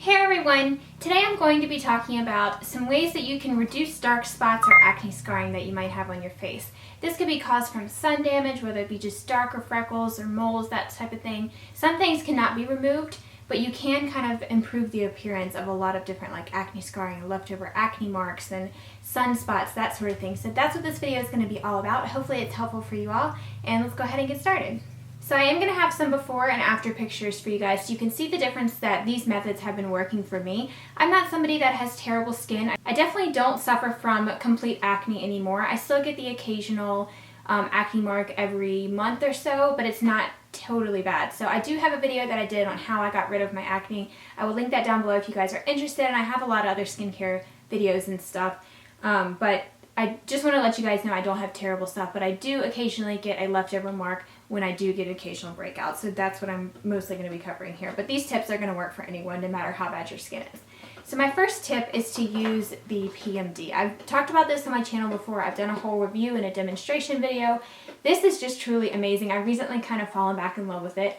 Hey everyone! Today I'm going to be talking about some ways that you can reduce dark spots or acne scarring that you might have on your face. This could be caused from sun damage, whether it be just darker freckles or moles, that type of thing. Some things cannot be removed, but you can kind of improve the appearance of a lot of different like acne scarring, leftover acne marks, and sunspots, that sort of thing. So that's what this video is going to be all about. Hopefully it's helpful for you all, and let's go ahead and get started. So I am going to have some before and after pictures for you guys so you can see the difference that these methods have been working for me. I'm not somebody that has terrible skin. I definitely don't suffer from complete acne anymore. I still get the occasional acne mark every month or so, but it's not totally bad. So I do have a video that I did on how I got rid of my acne. I will link that down below if you guys are interested, and I have a lot of other skincare videos and stuff. But I just want to let you guys know I don't have terrible stuff, but I do occasionally get a leftover mark when I do get an occasional breakout. So that's what I'm mostly going to be covering here. But these tips are going to work for anyone, no matter how bad your skin is. So my first tip is to use the PMD. I've talked about this on my channel before. I've done a whole review and a demonstration video. This is just truly amazing. I've recently kind of fallen back in love with it.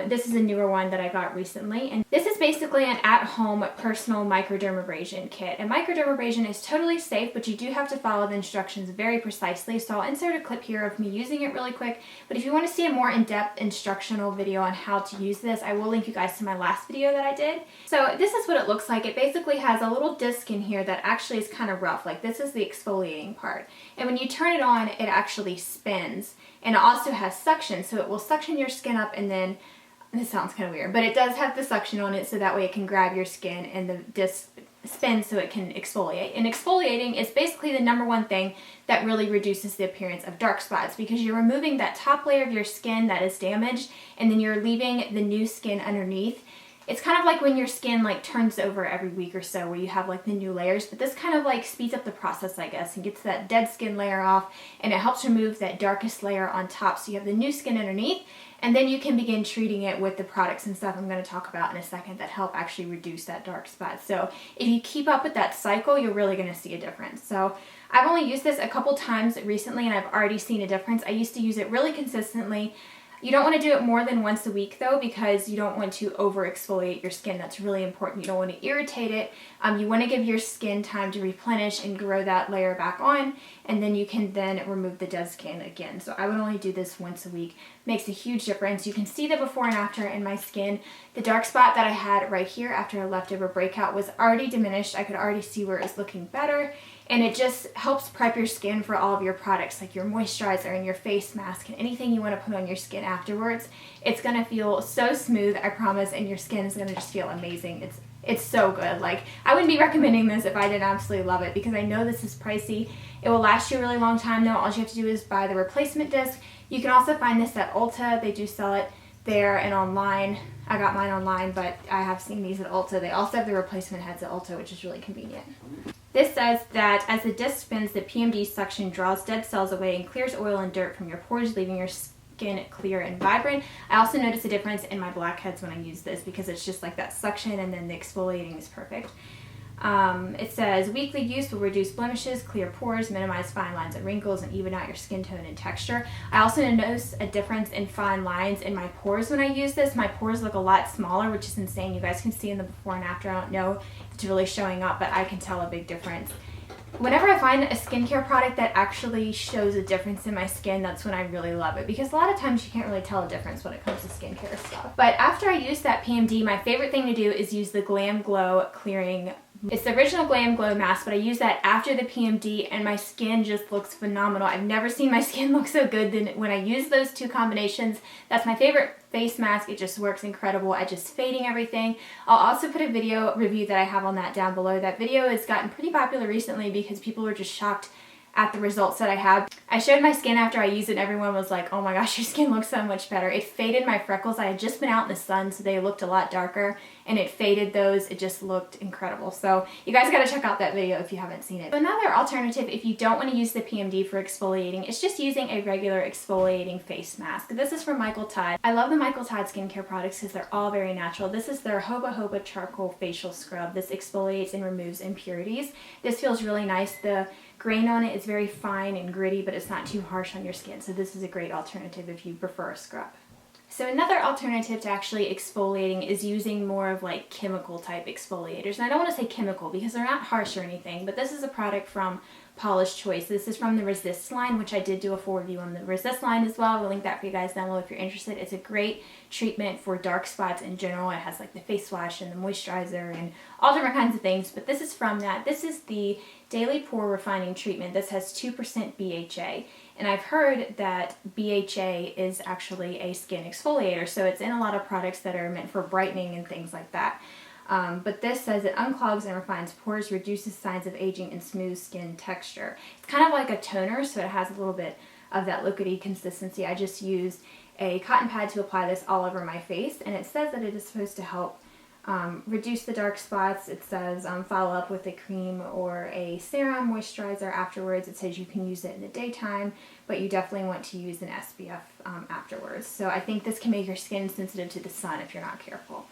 This is a newer one that I got recently, and this is basically an at-home personal microdermabrasion kit. And microdermabrasion is totally safe, but you do have to follow the instructions very precisely. So I'll insert a clip here of me using it really quick, but if you want to see a more in-depth instructional video on how to use this, I will link you guys to my last video that I did. So this is what it looks like. It basically has a little disc in here that actually is kind of rough. Like, this is the exfoliating part. And when you turn it on, it actually spins. And it also has suction, so it will suction your skin up, and then, this sounds kind of weird, but it does have the suction on it so that way it can grab your skin and the disc spins so it can exfoliate. And exfoliating is basically the #1 thing that really reduces the appearance of dark spots, because you're removing that top layer of your skin that is damaged, and then you're leaving the new skin underneath. It's kind of like when your skin like turns over every week or so, where you have like the new layers, but this kind of like speeds up the process, I guess, and gets that dead skin layer off, and it helps remove that darkest layer on top so you have the new skin underneath, and then you can begin treating it with the products and stuff I'm going to talk about in a second that help actually reduce that dark spot. So if you keep up with that cycle, you're really going to see a difference. So I've only used this a couple times recently, and I've already seen a difference. I used to use it really consistently. You don't want to do it more than once a week though, because you don't want to over exfoliate your skin. That's really important. You don't want to irritate it. You want to give your skin time to replenish and grow that layer back on, and then you can then remove the dead skin again. So I would only do this once a week. Makes a huge difference. You can see the before and after in my skin. The dark spot that I had right here after a leftover breakout was already diminished. I could already see where it was looking better. And it just helps prep your skin for all of your products, like your moisturizer and your face mask and anything you want to put on your skin afterwards. It's going to feel so smooth, I promise, and your skin is going to just feel amazing. It's so good. Like, I wouldn't be recommending this if I didn't absolutely love it, because I know this is pricey. It will last you a really long time though. All you have to do is buy the replacement disc. You can also find this at Ulta. They do sell it there and online. I got mine online, but I have seen these at Ulta. They also have the replacement heads at Ulta, which is really convenient. This says that as the disc spins, the PMD suction draws dead cells away and clears oil and dirt from your pores, leaving your skin clear and vibrant. I also notice a difference in my blackheads when I use this, because it's just like that suction, and then the exfoliating is perfect. It says weekly use will reduce blemishes, clear pores, minimize fine lines and wrinkles, and even out your skin tone and texture. I also notice a difference in fine lines in my pores when I use this. My pores look a lot smaller, which is insane. You guys can see in the before and after. I don't know if it's really showing up, but I can tell a big difference. Whenever I find a skincare product that actually shows a difference in my skin, that's when I really love it, because a lot of times you can't really tell a difference when it comes to skincare stuff. But after I use that PMD, my favorite thing to do is use the Glam Glow Clearing. It's the original Glam Glow mask, but I use that after the PMD, and my skin just looks phenomenal. I've never seen my skin look so good than when I use those two combinations. That's my favorite face mask. It just works incredible at just fading everything. I'll also put a video review that I have on that down below. That video has gotten pretty popular recently because people were just shocked at the results that I had. I showed my skin after I used it, and everyone was like, oh my gosh, your skin looks so much better. It faded my freckles. I had just been out in the sun, so they looked a lot darker, and it faded those. It just looked incredible. So you guys gotta check out that video if you haven't seen it. So another alternative, if you don't want to use the PMD for exfoliating, is just using a regular exfoliating face mask. This is from Michael Todd. I love the Michael Todd skincare products because they're all very natural. This is their Hoba Hoba Charcoal Facial Scrub. This exfoliates and removes impurities. This feels really nice. The grain on it is very fine and gritty, but it's not too harsh on your skin, so this is a great alternative if you prefer a scrub. So another alternative to actually exfoliating is using more of like chemical type exfoliators. And I don't want to say chemical because they're not harsh or anything, but this is a product from Paula's Choice. This is from the Resist line, which I did do a full review on the Resist line as well. We'll link that for you guys down below if you're interested. It's a great treatment for dark spots in general. It has like the face wash and the moisturizer and all different kinds of things, but this is from that. This is the Daily Pore Refining Treatment. This has 2% BHA. And I've heard that BHA is actually a skin exfoliator, so it's in a lot of products that are meant for brightening and things like that. But this says it unclogs and refines pores, reduces signs of aging, and smooths skin texture. It's kind of like a toner, so it has a little bit of that liquidy consistency. I just used a cotton pad to apply this all over my face, and it says that it is supposed to help reduce the dark spots. It says follow up with a cream or a serum moisturizer afterwards. It says you can use it in the daytime, but you definitely want to use an SPF afterwards. So I think this can make your skin sensitive to the sun if you're not careful.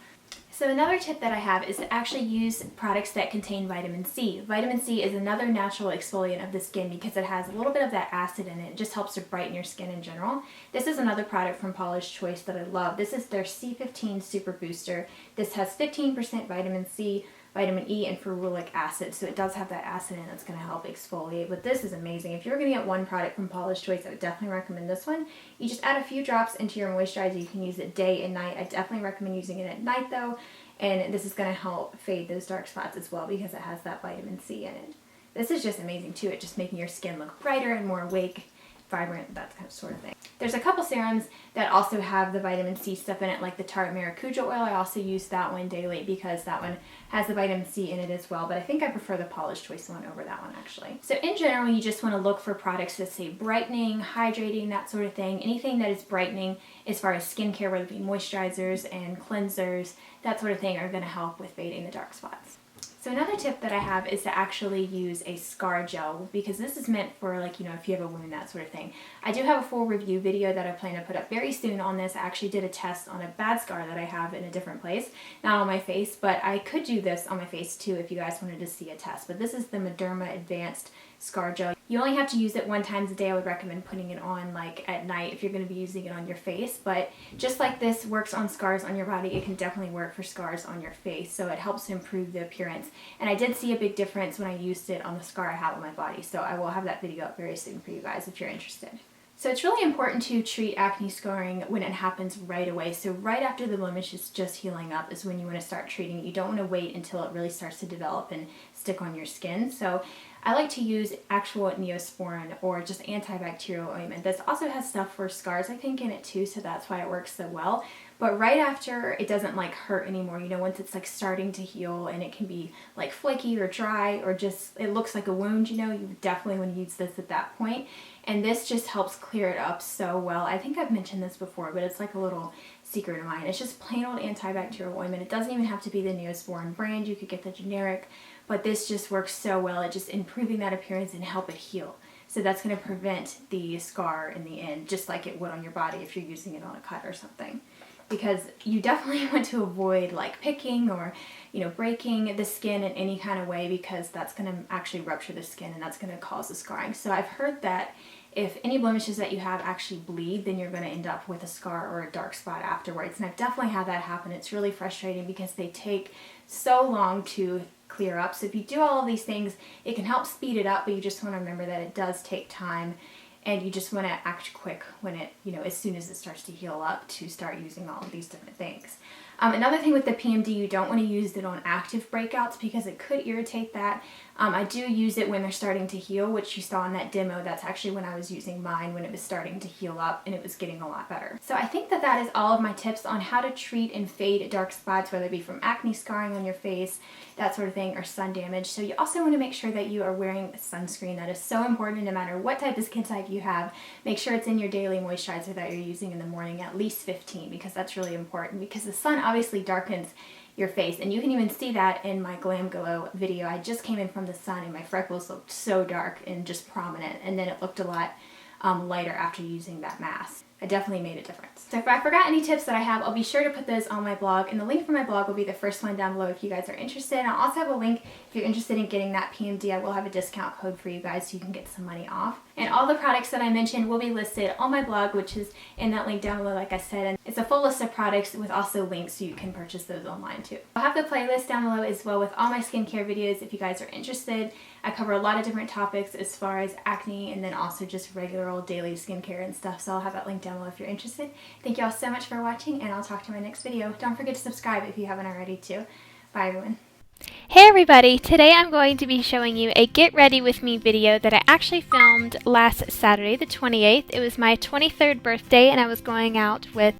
So another tip that I have is to actually use products that contain vitamin C. Vitamin C is another natural exfoliant of the skin because it has a little bit of that acid in it. It just helps to brighten your skin in general. This is another product from Paula's Choice that I love. This is their C15 Super Booster. This has 15% vitamin C, vitamin E, and ferulic acid. So it does have that acid in it that's going to help exfoliate. But this is amazing. If you're going to get one product from Paula's Choice, I would definitely recommend this one. You just add a few drops into your moisturizer. You can use it day and night. I definitely recommend using it at night though. And this is going to help fade those dark spots as well because it has that vitamin C in it. This is just amazing too. It's just making your skin look brighter and more awake, vibrant, that kind of sort of thing. There's a couple serums that also have the vitamin C stuff in it, like the Tarte Maracuja oil. I also use that one daily because that one has the vitamin C in it as well, but I think I prefer the Paula's Choice one over that one actually. So in general, you just want to look for products that say brightening, hydrating, that sort of thing. Anything that is brightening as far as skincare, whether it be moisturizers and cleansers, that sort of thing, are going to help with fading the dark spots. So another tip that I have is to actually use a scar gel because this is meant for, like, you know, if you have a wound, that sort of thing. I do have a full review video that I plan to put up very soon on this. I actually did a test on a bad scar that I have in a different place, not on my face, but I could do this on my face too if you guys wanted to see a test. But this is the Mederma Advanced Scar Gel. You only have to use it one time a day. I would recommend putting it on like at night if you're going to be using it on your face, but just like this works on scars on your body, it can definitely work for scars on your face, so it helps to improve the appearance. And I did see a big difference when I used it on the scar I have on my body, so I will have that video up very soon for you guys if you're interested. So it's really important to treat acne scarring when it happens right away. So right after the blemish is just healing up is when you want to start treating it. You don't want to wait until it really starts to develop and stick on your skin. So I like to use actual Neosporin or just antibacterial ointment. This also has stuff for scars, I think, in it too, so that's why it works so well. But right after, it doesn't like hurt anymore. You know, once it's like starting to heal and it can be like flaky or dry or just it looks like a wound, you know, you definitely want to use this at that point. And this just helps clear it up so well. I think I've mentioned this before, but it's like a little secret of mine. It's just plain old antibacterial ointment. It doesn't even have to be the Neosporin brand. You could get the generic, but this just works so well at just improving that appearance and help it heal. So that's going to prevent the scar in the end, just like it would on your body if you're using it on a cut or something. Because you definitely want to avoid like picking or, you know, breaking the skin in any kind of way because that's going to actually rupture the skin and that's going to cause the scarring. So I've heard that if any blemishes that you have actually bleed, then you're going to end up with a scar or a dark spot afterwards. And I've definitely had that happen. It's really frustrating because they take so long to clear up. So if you do all of these things, it can help speed it up, but you just want to remember that it does take time. And you just want to act quick when it, you know, as soon as it starts to heal up to start using all of these different things. Another thing with the PMD, you don't want to use it on active breakouts because it could irritate that. I do use it when they're starting to heal, which you saw in that demo. That's actually when I was using mine when it was starting to heal up and it was getting a lot better. So I think that that is all of my tips on how to treat and fade dark spots, whether it be from acne scarring on your face, that sort of thing, or sun damage. So you also want to make sure that you are wearing sunscreen. That is so important no matter what type of skin type you have. Make sure it's in your daily moisturizer that you're using in the morning, at least 15, because that's really important because the sun obviously darkens your face, and you can even see that in my Glam Glow video. I just came in from the sun and my freckles looked so dark and just prominent, and then it looked a lot lighter after using that mask. it definitely made a difference. So if I forgot any tips that I have, I'll be sure to put those on my blog, and the link for my blog will be the first one down below if you guys are interested. And I'll also have a link if you're interested in getting that PMD. I will have a discount code for you guys so you can get some money off. And all the products that I mentioned will be listed on my blog, which is in that link down below, like I said. And it's a full list of products with also links so you can purchase those online too. I'll have the playlist down below as well with all my skincare videos if you guys are interested. I cover a lot of different topics as far as acne and then also just regular old daily skincare and stuff. So I'll have that link down below if you're interested. Thank you all so much for watching, and I'll talk to you in my next video. Don't forget to subscribe if you haven't already too. Bye everyone. Hey everybody, today I'm going to be showing you a get ready with me video that I actually filmed last Saturday the 28th. It was my 23rd birthday and I was going out with